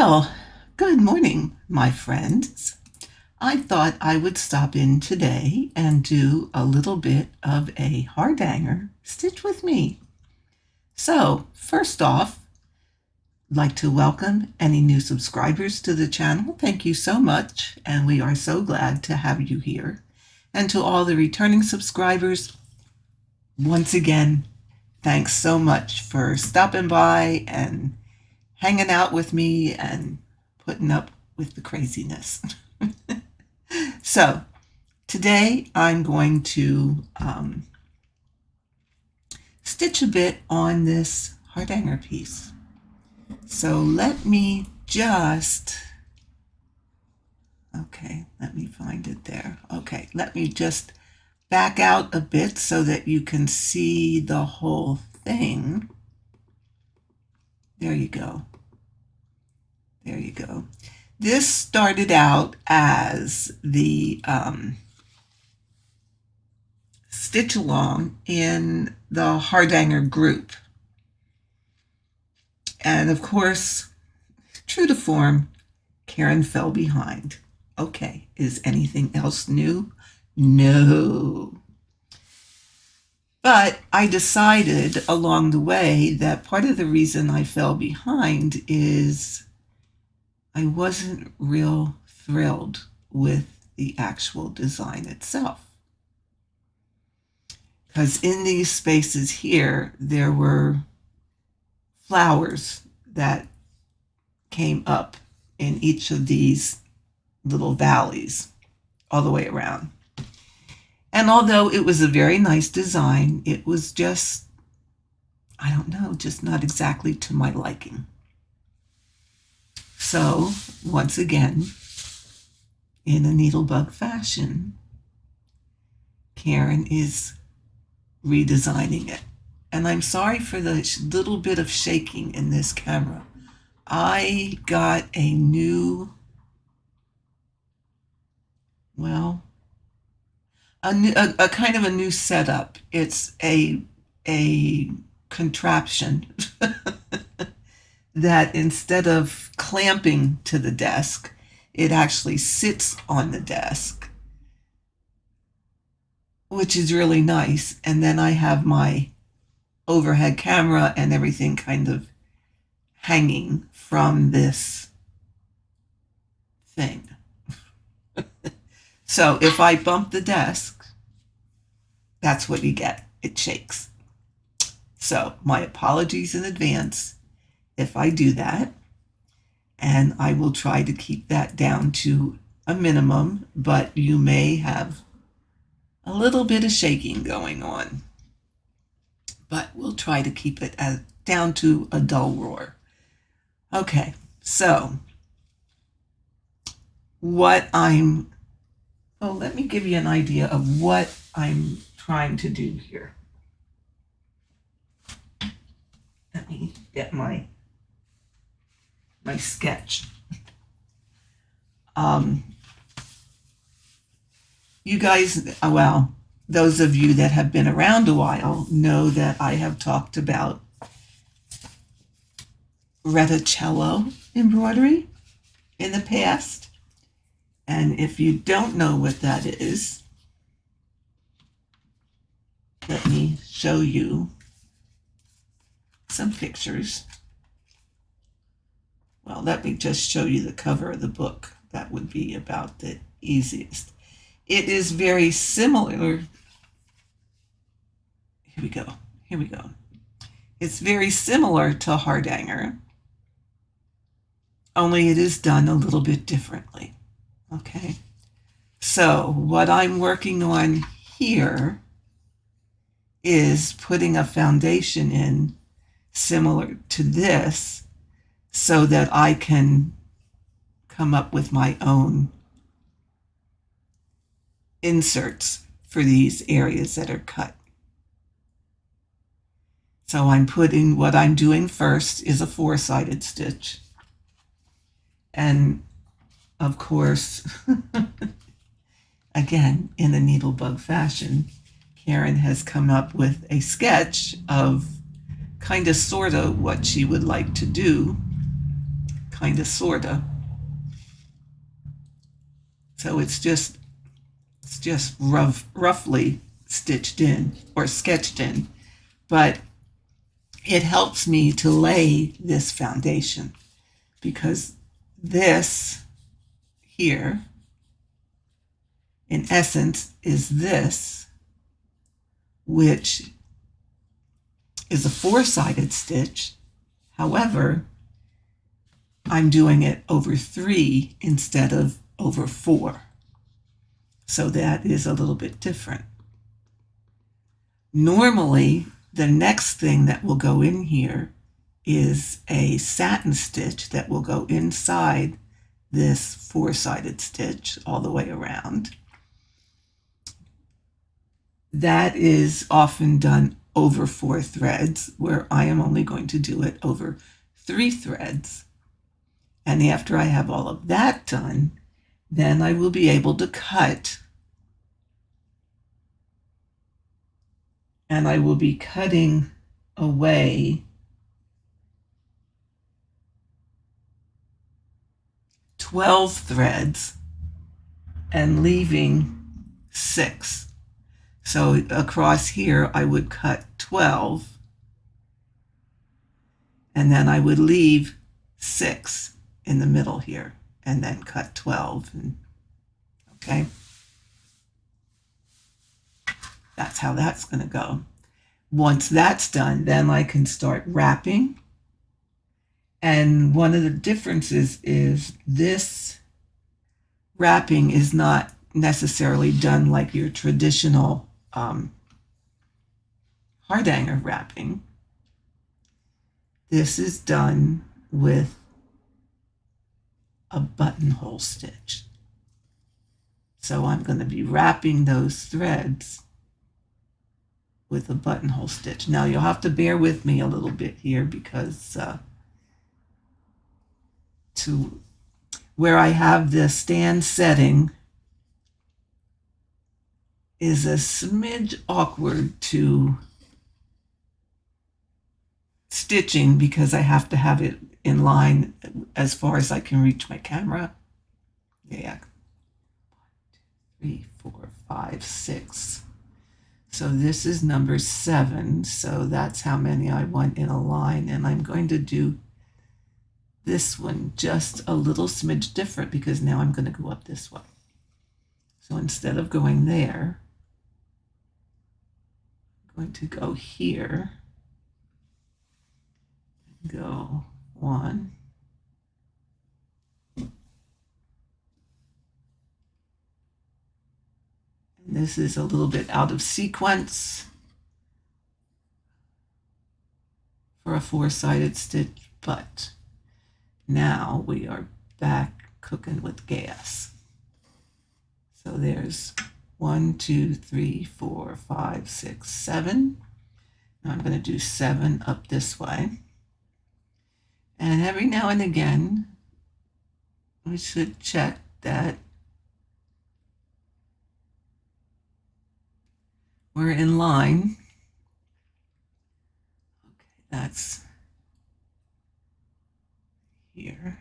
Well, good morning, my friends. I thought I would stop in today and do a little bit of a Hardanger stitch with me. So, first off, I'd like to welcome any new subscribers to the channel. Thank you so much, and we are so glad to have you here. And to all the returning subscribers, once again, thanks so much for stopping by and hanging out with me and putting up with the craziness. So today I'm going to stitch a bit on this Hardanger piece. So let me just, let me find it there. Okay, let me just back out a bit so that you can see the whole thing. There you go. There you go. This started out as the stitch along in the Hardanger group. And of course, true to form, Karen fell behind. Okay, is anything else new? No. But I decided along the way that part of the reason I fell behind is I wasn't real thrilled with the actual design itself. Because in these spaces here, there were flowers that came up in each of these little valleys all the way around. And although it was a very nice design, it was just, I don't know, just not exactly to my liking. So, once again, in a NeedleBugg fashion, Karen is redesigning it. And I'm sorry for the little bit of shaking in this camera. I got a new, well, a kind of a new setup. It's a contraption that instead of clamping to the desk, it actually sits on the desk, which is really nice. And then I have my overhead camera and everything kind of hanging from this thing. So if I bump the desk, that's what you get. It shakes. So my apologies in advance if I do that, and I will try to keep that down to a minimum, but you may have a little bit of shaking going on, but we'll try to keep it down to a dull roar. Okay, so let me give you an idea of what I'm trying to do here. Let me get my sketch. You guys, well, those of you that have been around a while know that I have talked about reticello embroidery in the past. And if you don't know what that is, let me show you some pictures. Well, let me just show you the cover of the book. That would be about the easiest. It is very similar. Here we go. Here we go. It's very similar to Hardanger, only it is done a little bit differently. Okay. So what I'm working on here is putting a foundation in similar to this so that I can come up with my own inserts for these areas that are cut. So what I'm doing first is a 4-sided stitch. And of course, again, in a NeedleBugg fashion, Karen has come up with a sketch of kind of sort of what she would like to do, kind of, sort of. So it's just roughly stitched in or sketched in, but it helps me to lay this foundation, because this here, in essence, is this, which is a four-sided stitch. However, I'm doing it over 3 instead of over 4. So that is a little bit different. Normally, the next thing that will go in here is a satin stitch that will go inside this four-sided stitch all the way around. That is often done over 4 threads, where I am only going to do it over 3 threads. And after I have all of that done, then I will be able to cut. And I will be cutting away 12 threads and leaving 6. So across here, I would cut 12, and then I would leave 6 in the middle here, and then cut 12. Okay, that's how that's going to go. Once that's done, then I can start wrapping. And one of the differences is this wrapping is not necessarily done like your traditional Hardanger wrapping. This is done with a buttonhole stitch. So I'm going to be wrapping those threads with a buttonhole stitch. Now you'll have to bear with me a little bit here, because to where I have the stand setting is a smidge awkward to stitching, because I have to have it in line as far as I can reach my camera. Yeah. 1, 2, 3, 4, 5, 6. So this is number 7. So that's how many I want in a line. And I'm going to do this one just a little smidge different, because now I'm going to go up this way. So instead of going there, I'm going to go here. Go 1. And this is a little bit out of sequence for a 4-sided stitch, but now we are back cooking with gas. So there's 1, 2, 3, 4, 5, 6, 7. Now I'm going to do 7 up this way. And every now and again, we should check that we're in line. Okay, that's here.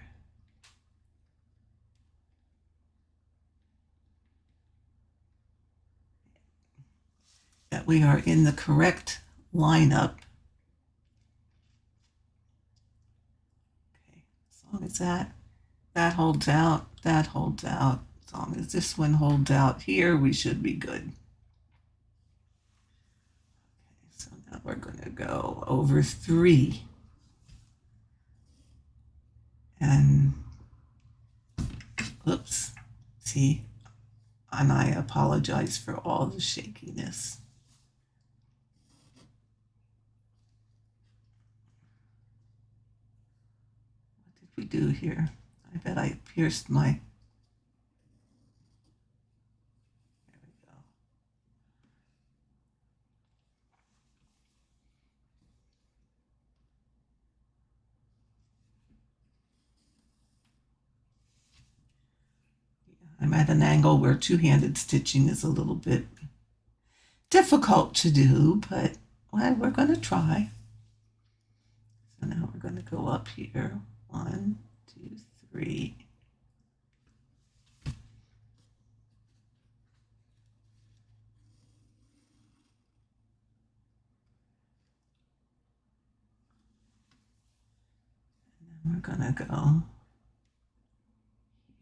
That we are in the correct lineup. Okay, as long as that holds out, that holds out. As long as this one holds out here, we should be good. Okay, so now we're going to go over 3. And oops, see, and I apologize for all the shakiness. What did we do here? I bet I pierced my, there we go. I'm at an angle where two-handed stitching is a little bit difficult to do, but well, we're going to try. So now we're going to go up here. 1, 2, 2, 3. And we're gonna go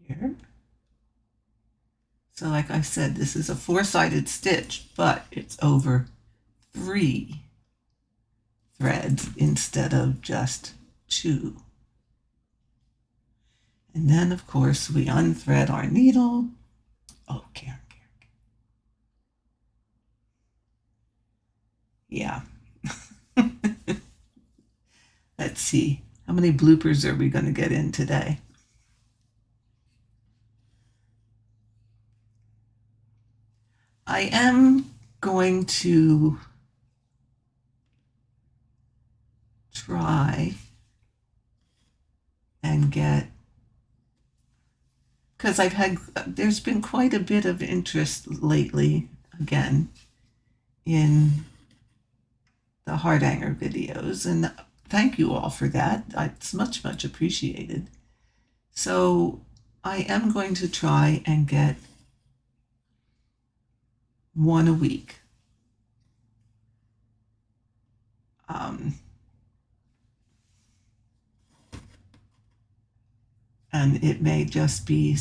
here. So like I said, this is a 4-sided stitch, but it's over 3 threads instead of just 2. And then, of course, we unthread our needle. Oh, Karen. Yeah. Let's see. How many bloopers are we going to get in today? I am going to try and get, because there's been quite a bit of interest lately, again, in the Hardanger videos, and thank you all for that. It's much, much appreciated. So I am going to try and get one a week. And it may just be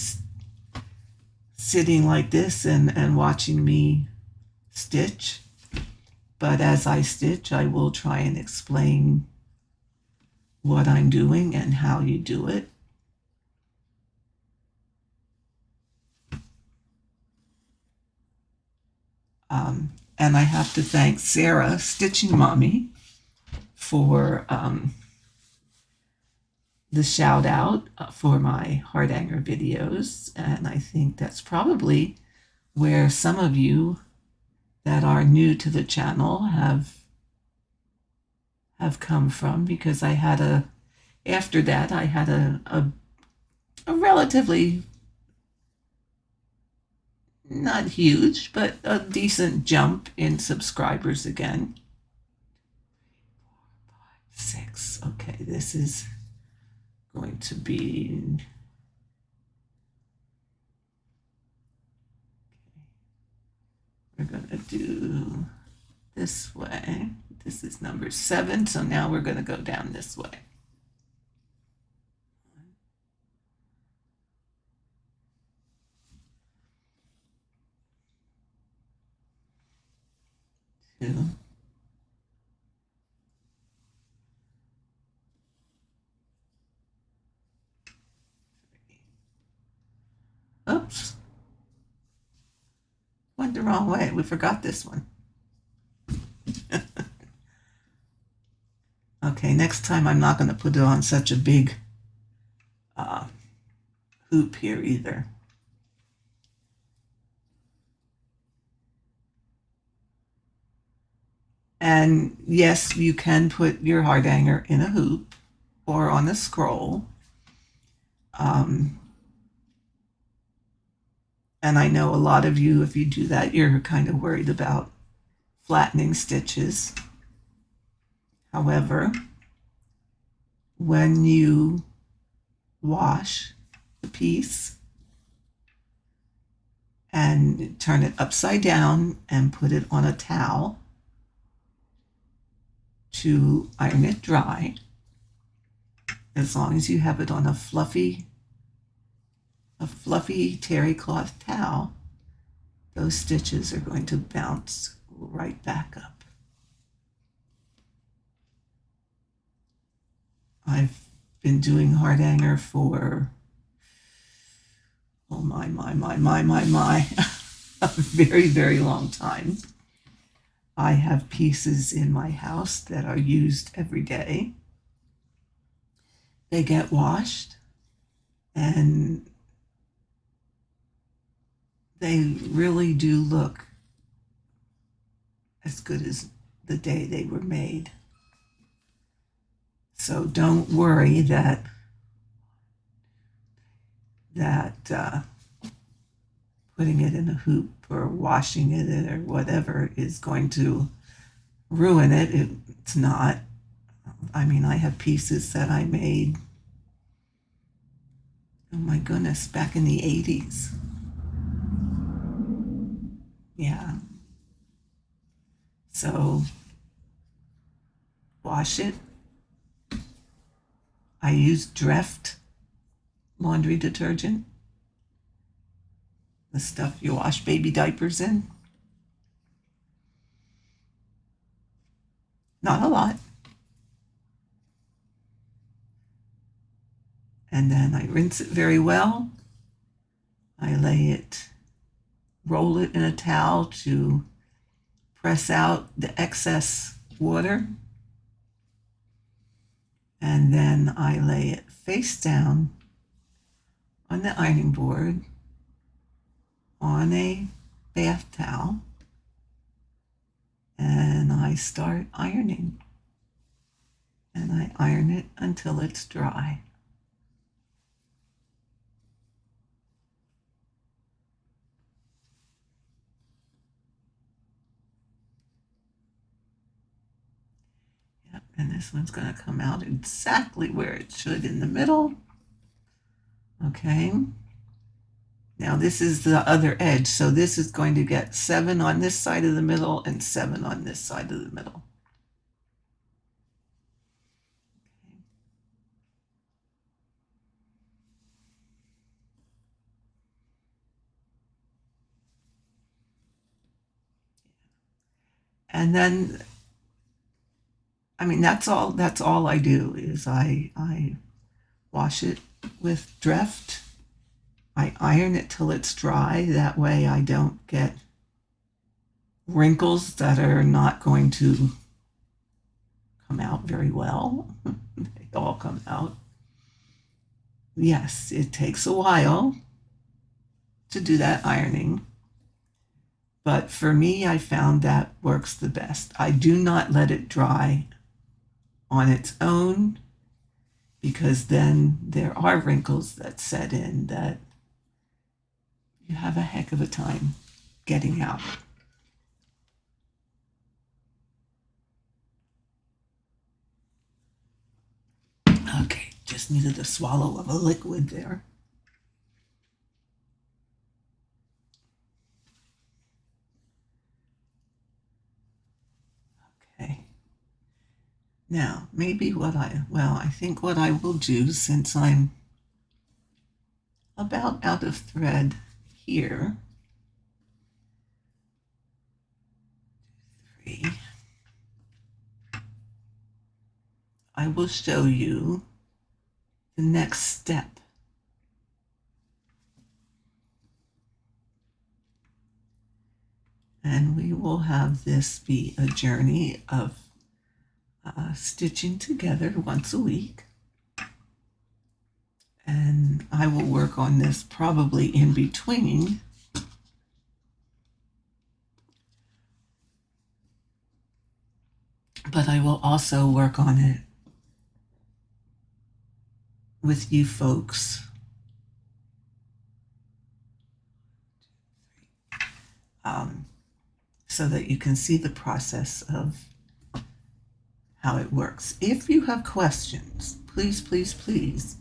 sitting like this and watching me stitch. But as I stitch, I will try and explain what I'm doing and how you do it. And I have to thank Sarah, Stitching Mommy, for the shout out for my Hardanger videos. And I think that's probably where some of you that are new to the channel have come from, because I had after that I had a relatively, not huge, but a decent jump in subscribers again. 6. Okay, this is going to be, we're going to do this way. This is number 7, so now we're going to go down this way. 2. 3. Oops. Went the wrong way. We forgot this one. Okay, next time I'm not going to put it on such a big hoop here either. And yes, you can put your Hardanger in a hoop or on a scroll. And I know a lot of you, if you do that, you're kind of worried about flattening stitches. However, when you wash the piece and turn it upside down and put it on a towel to iron it dry, as long as you have it on a fluffy terry cloth towel, those stitches are going to bounce right back up. I've been doing Hardanger for, oh my, a very, very long time. I have pieces in my house that are used every day. They get washed and they really do look as good as the day they were made. So don't worry that putting it in a hoop or washing it or whatever is going to ruin it. It's not. I mean, I have pieces that I made Oh my goodness, back in the 80s. Yeah. So wash it. I use Dreft laundry detergent, the stuff you wash baby diapers in. Not a lot. And then I rinse it very well. I roll it in a towel to press out the excess water. And then I lay it face down on the ironing board on a bath towel. And I start ironing. And I iron it until it's dry. Yep, and this one's going to come out exactly where it should in the middle. Okay. Now this is the other edge, so this is going to get 7 on this side of the middle and 7 on this side of the middle. And then, I mean, that's all I do is I wash it with Dreft. I iron it till it's dry. That way I don't get wrinkles that are not going to come out very well. They all come out. Yes, it takes a while to do that ironing. But for me, I found that works the best. I do not let it dry on its own because then there are wrinkles that set in that you have a heck of a time getting out. Okay, just needed a swallow of a liquid there. Okay. Now, maybe I think what I will do, since I'm about out of thread here, 3, I will show you the next step. And we will have this be a journey of stitching together once a week. And I will work on this probably in between. But I will also work on it with you folks. So that you can see the process of how it works. If you have questions, please, please, please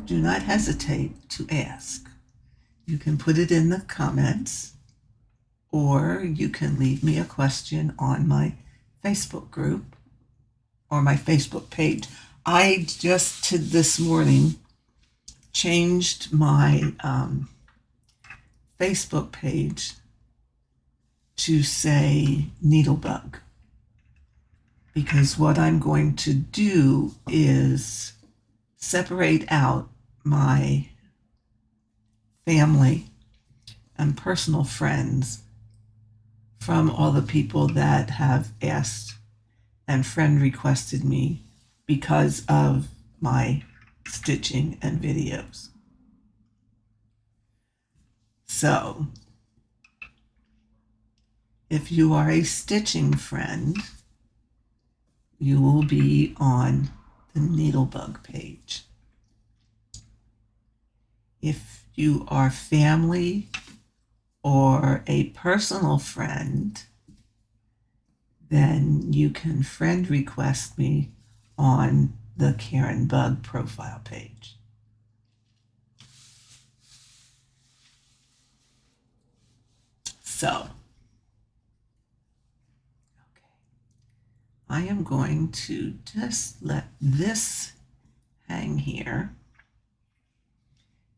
do not hesitate to ask. You can put it in the comments, or you can leave me a question on my Facebook group or my Facebook page. I just this morning changed my Facebook page to say NeedleBugg, because what I'm going to do is separate out my family and personal friends from all the people that have asked and friend requested me because of my stitching and videos. So, if you are a stitching friend, you will be on the NeedleBugg page. If you are family or a personal friend, then you can friend request me on the Karen Bug profile page. So, okay, I am going to just let this hang here.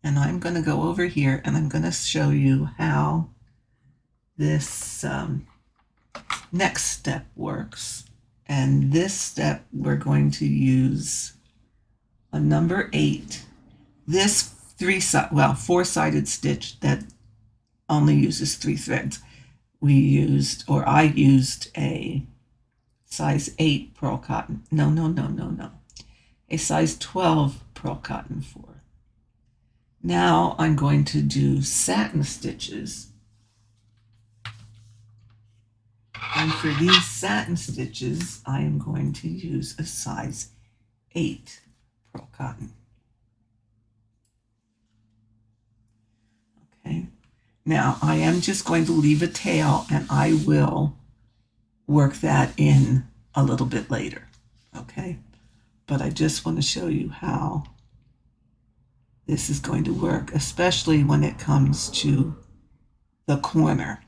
And I'm going to go over here and I'm going to show you how this next step works. And this step, we're going to use a number 8. This four-sided stitch that only uses 3 threads. I used a size 8 pearl cotton. No. A size 12 pearl cotton for. Now I'm going to do satin stitches. And for these satin stitches, I am going to use a size 8 pearl cotton. Okay. Now I am just going to leave a tail and I will work that in a little bit later. Okay. But I just want to show you how this is going to work, especially when it comes to the corner.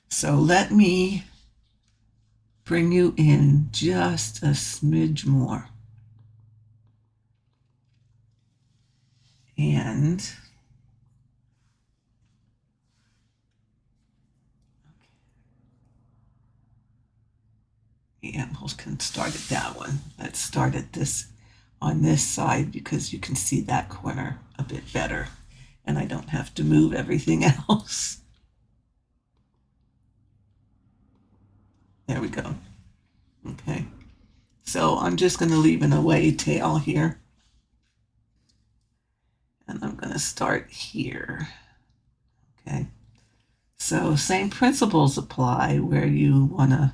So let me bring you in just a smidge more. And yeah, we can start at that one. Let's start at this on this side because you can see that corner a bit better and I don't have to move everything else. There we go. Okay. So I'm just going to leave an away tail here. And I'm going to start here. Okay. So same principles apply where you want to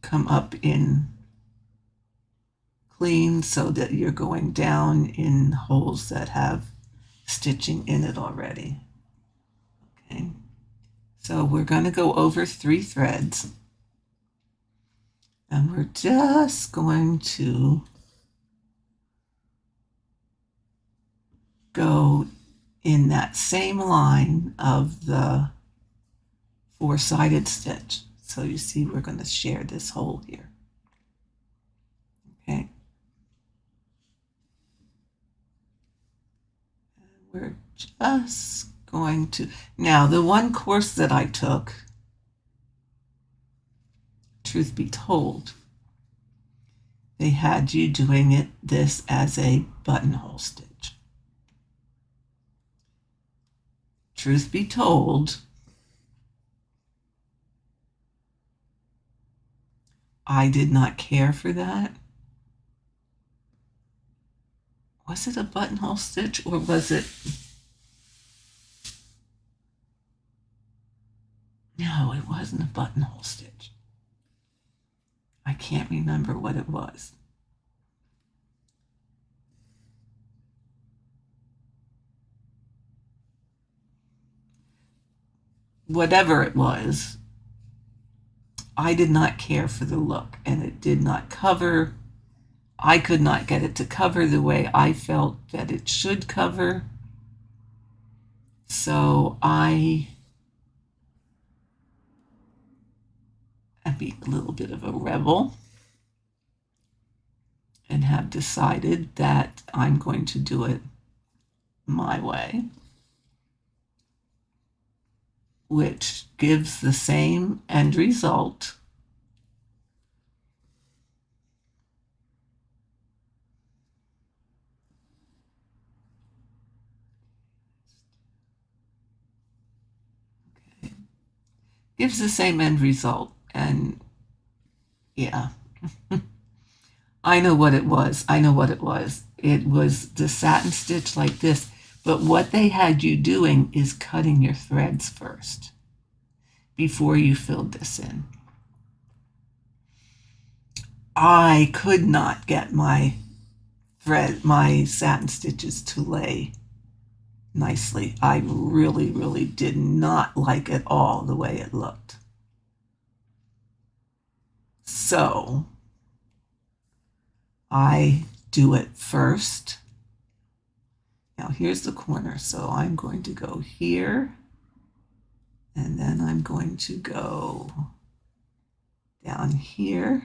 come up in clean so that you're going down in holes that have stitching in it already. Okay. So we're going to go over 3 threads. And we're just going to go in that same line of the 4-sided stitch. So you see we're going to share this hole here. Okay. And we're just going to, now the one course that I took, truth be told, they had you doing this as a buttonhole stitch. Truth be told, I did not care for that. Was it a buttonhole stitch or was it? No, it wasn't a buttonhole stitch. I can't remember what it was. Whatever it was, I did not care for the look, and it did not cover. I could not get it to cover the way I felt that it should cover. So I am being a little bit of a rebel and have decided that I'm going to do it my way, which gives the same end result. Okay. Gives the same end result. And yeah, I know what it was. It was the satin stitch like this. But what they had you doing is cutting your threads first before you filled this in. I could not get my satin stitches to lay nicely. I really did not like at all the way it looked. So I do it first. Now here's the corner, so I'm going to go here, and then I'm going to go down here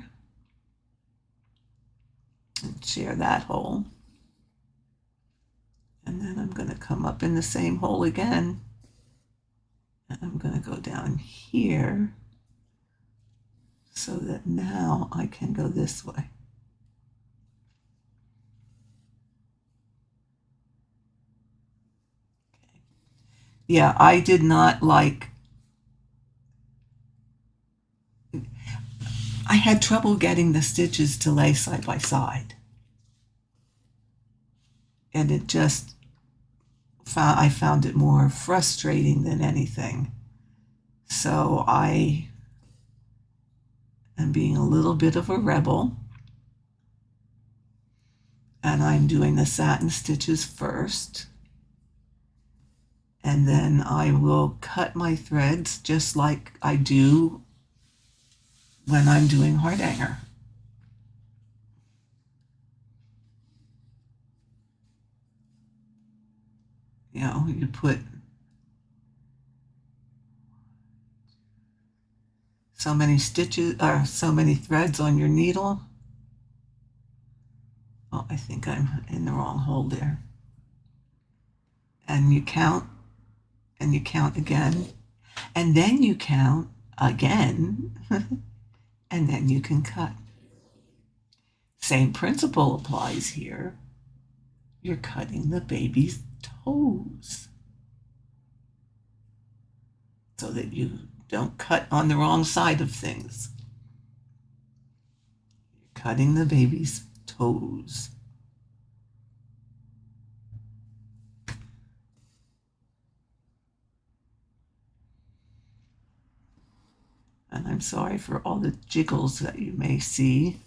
and share that hole. And then I'm going to come up in the same hole again, and I'm going to go down here so that now I can go this way. Okay. Yeah, I did not like, I had trouble getting the stitches to lay side by side. And it just, I found it more frustrating than anything. So I am being a little bit of a rebel. And I'm doing the satin stitches first. And then I will cut my threads just like I do when I'm doing Hardanger. You know, you put so many stitches or so many threads on your needle. Oh, I think I'm in the wrong hole there. And you count, and you count again, and then you count again, and then you can cut. Same principle applies here. You're cutting the baby's toes so that you don't cut on the wrong side of things. You're cutting the baby's toes. And I'm sorry for all the jiggles that you may see.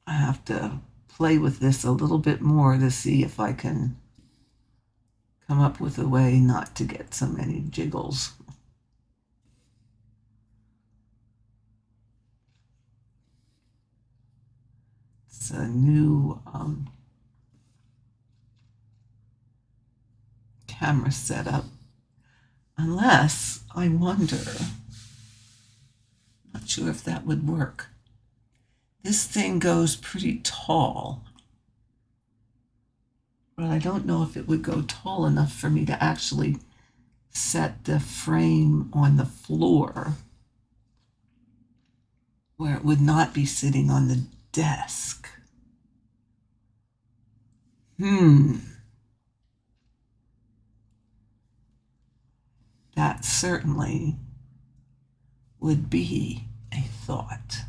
I have to play with this a little bit more to see if I can come up with a way not to get so many jiggles. It's a new camera setup. Unless, I wonder, not sure if that would work. This thing goes pretty tall, but I don't know if it would go tall enough for me to actually set the frame on the floor where it would not be sitting on the desk. That certainly would be a thought.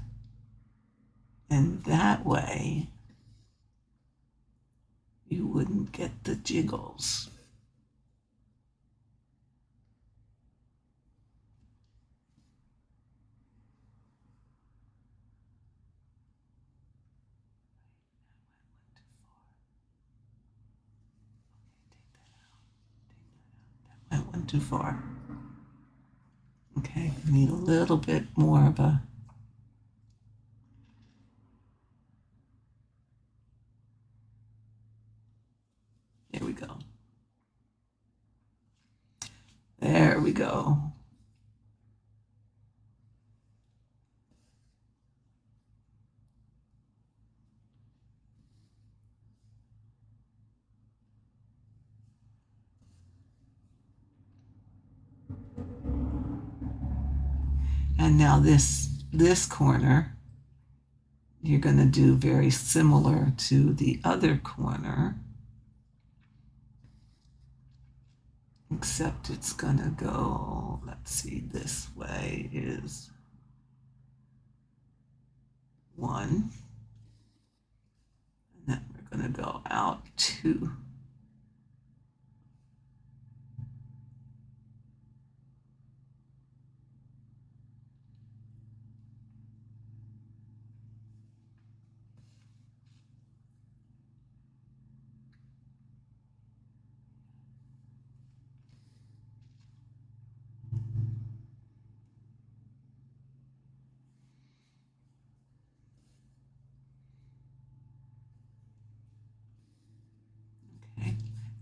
And that way, you wouldn't get the jiggles. That went too far. Okay, we need a little bit more of a, there we go. There we go. And now this corner, you're going to do very similar to the other corner, except it's going to go, let's see, this way is 1, and then we're going to go out 2.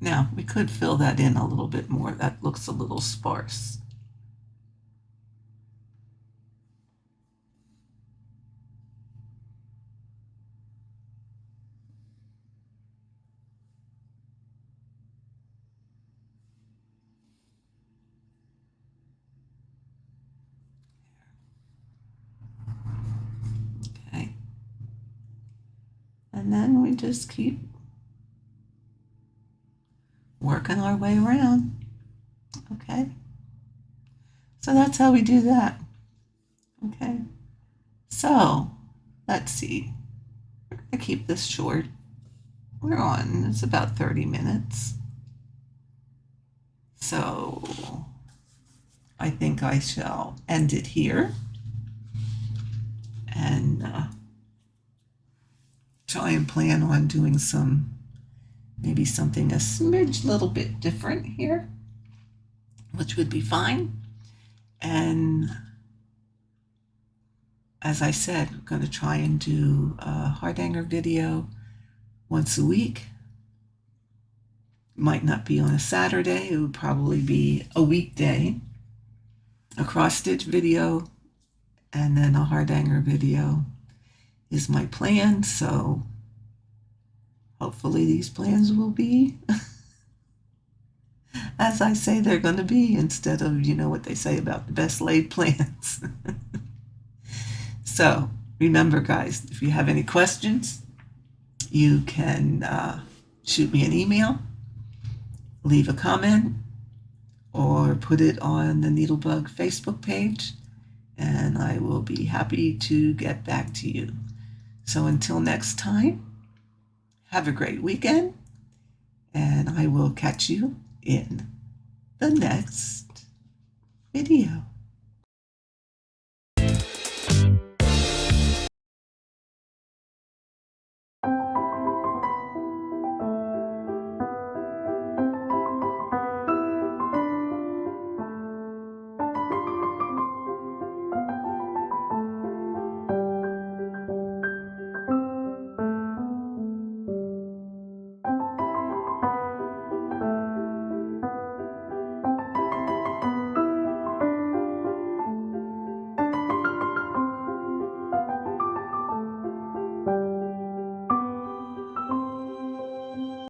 Now, we could fill that in a little bit more. That looks a little sparse. Okay. And then we just keep working our way around. Okay. So that's how we do that. Okay. So let's see. We're going to keep this short. We're on, it's about 30 minutes. So I think I shall end it here and try and plan on doing maybe something a smidge little bit different here, which would be fine. And as I said, I'm going to try and do a Hardanger video once a week. Might not be on a Saturday. It would probably be a weekday. A cross-stitch video and then a Hardanger video is my plan. So hopefully these plans will be as I say they're going to be, instead of, what they say about the best laid plans. So remember, guys, if you have any questions, you can shoot me an email, leave a comment, or put it on the NeedleBugg Facebook page, and I will be happy to get back to you. So until next time, have a great weekend, and I will catch you in the next video.